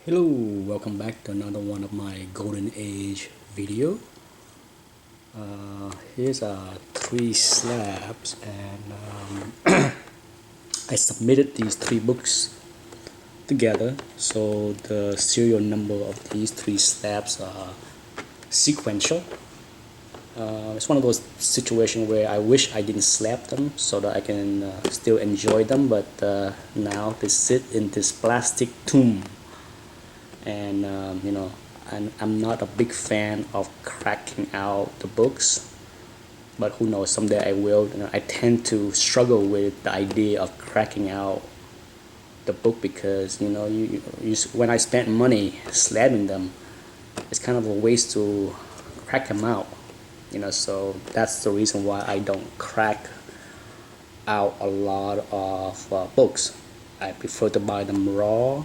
Hello, welcome back to another one of my Golden Age video. Here's three slabs, and I submitted these three books together, so the serial number of these three slabs are sequential. It's one of those situations where I wish I didn't slap them so that I can still enjoy them, but now they sit in this plastic tomb, and I'm not a big fan of cracking out the books, but who knows, someday I will. I tend to struggle with the idea of cracking out the book because when I spend money slamming them, it's kind of a waste to crack them out. So that's the reason why I don't crack out a lot of books. I prefer to buy them raw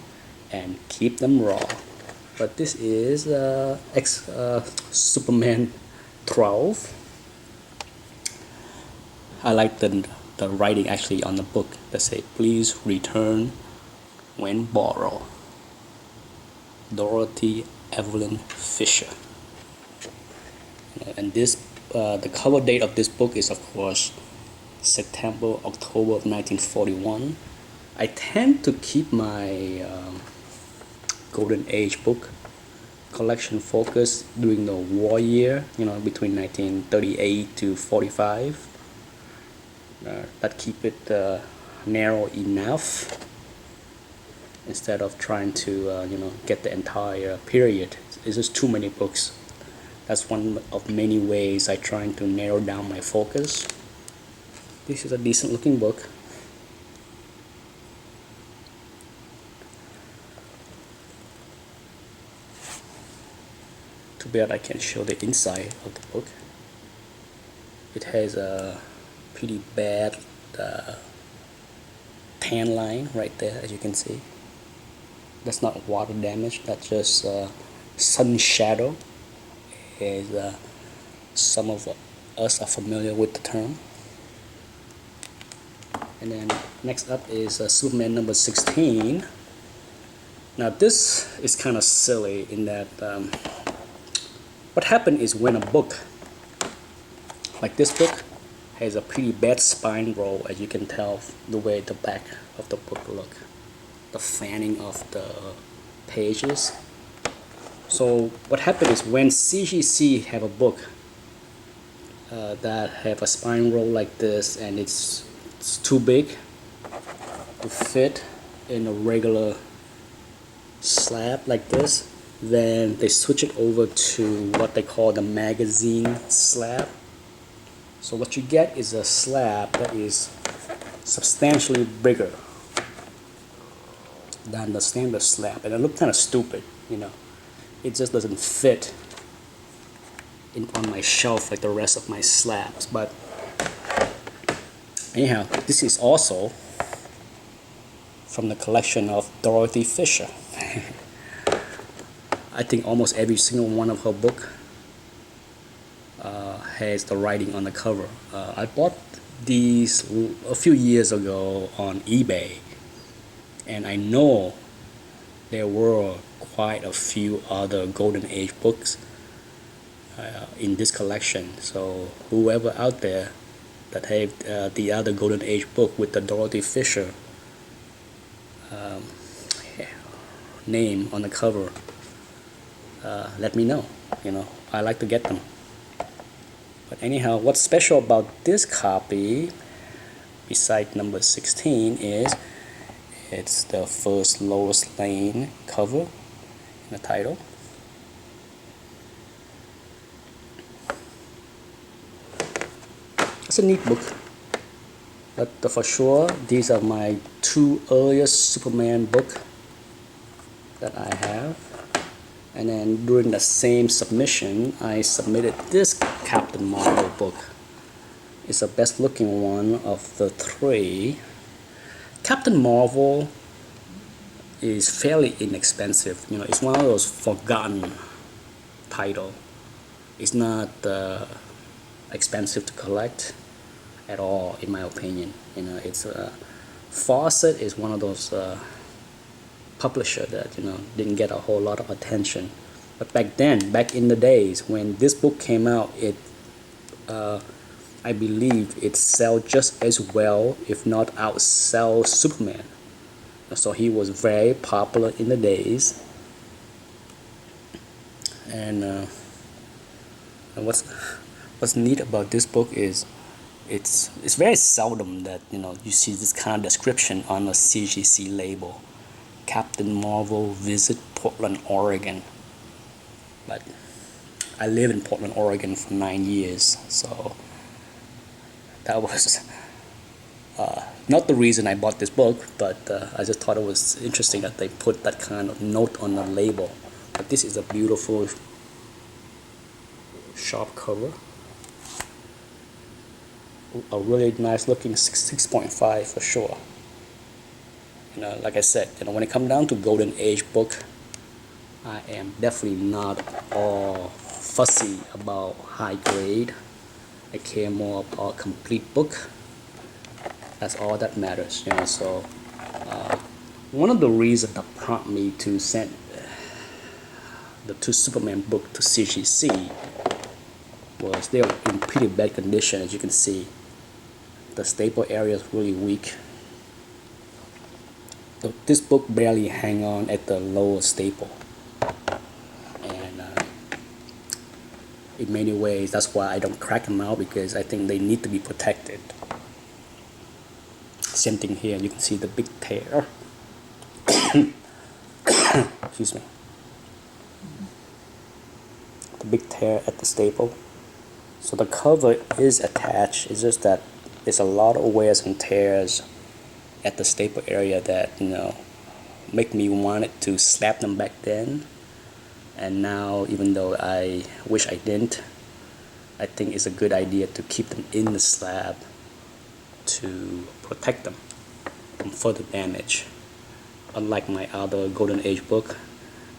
and keep them raw. But this is Superman 12. I like the writing actually on the book that say, "Please return when borrow." Dorothy Evelyn Fisher. And this the cover date of this book is, of course, October of 1941. I tend to keep my Golden Age book collection focused during the war year, between 1938 to 45. That keep it narrow enough instead of trying to get the entire period. It's just too many books. That's one of many ways I trying to narrow down my focus. This is a decent looking book. Too bad I can't show the inside of the book. It has a pretty bad tan line right there, as you can see. That's not water damage, that's just sun shadow, as some of us are familiar with the term. And then next up is Superman number 16. Now this is kind of silly in that what happened is when a book like this book has a pretty bad spine roll, as you can tell the way the back of the book look, the fanning of the pages. So what happened is when CGC have a book that have a spine roll like this, and it's too big to fit in a regular slab like this, then they switch it over to what they call the magazine slab. So what you get is a slab that is substantially bigger than the standard slab, and it looks kind of stupid. It just doesn't fit on my shelf like the rest of my slabs. But anyhow, this is also from the collection of Dorothy Fisher. I think almost every single one of her book has the writing on the cover. I bought these a few years ago on eBay, and I know there were quite a few other Golden Age books in this collection. So whoever out there that have the other Golden Age book with the Dorothy Fisher name on the cover, let me know. I like to get them. But anyhow, what's special about this copy, beside number 16, is it's the first Lois Lane cover in the title. It's a neat book. But for sure, these are my two earliest Superman book that I have. And then during the same submission, I submitted this Captain Marvel book. It's the best looking one of the three. Captain Marvel is fairly inexpensive. It's one of those forgotten title. It's not expensive to collect at all, in my opinion. It's Fawcett is one of those publisher that didn't get a whole lot of attention. But back then, back in the days when this book came out, I believe it sold just as well, if not outsell Superman. So he was very popular in the days. And what's neat about this book is it's very seldom that you see this kind of description on a CGC label. Captain Marvel visit Portland, Oregon. But I lived in Portland, Oregon for 9 years, so that was not the reason I bought this book, but I just thought it was interesting that they put that kind of note on the label. But this is a beautiful, sharp cover. A really nice looking 6.5 for sure. Like I said, when it comes down to Golden Age book, I am definitely not all fussy about high grade. I care more about complete book. That's all that matters, So one of the reasons that prompted me to send the 2 Superman book to CGC was they were in pretty bad condition. As you can see, the staple area is really weak. So this book barely hang on at the lower staple, and in many ways that's why I don't crack them out, because I think they need to be protected. Same thing here, you can see the big tear. Excuse me. The big tear at the staple. So the cover is attached, it's just that there's a lot of wears and tears at the staple area that make me want it to slap them back then. And now, even though I wish I didn't, I think it's a good idea to keep them in the slab to protect them from further damage. Unlike my other Golden Age book,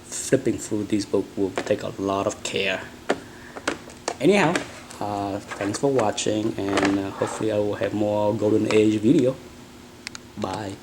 flipping through these books will take a lot of care. Anyhow, thanks for watching, and hopefully I will have more Golden Age video. Bye.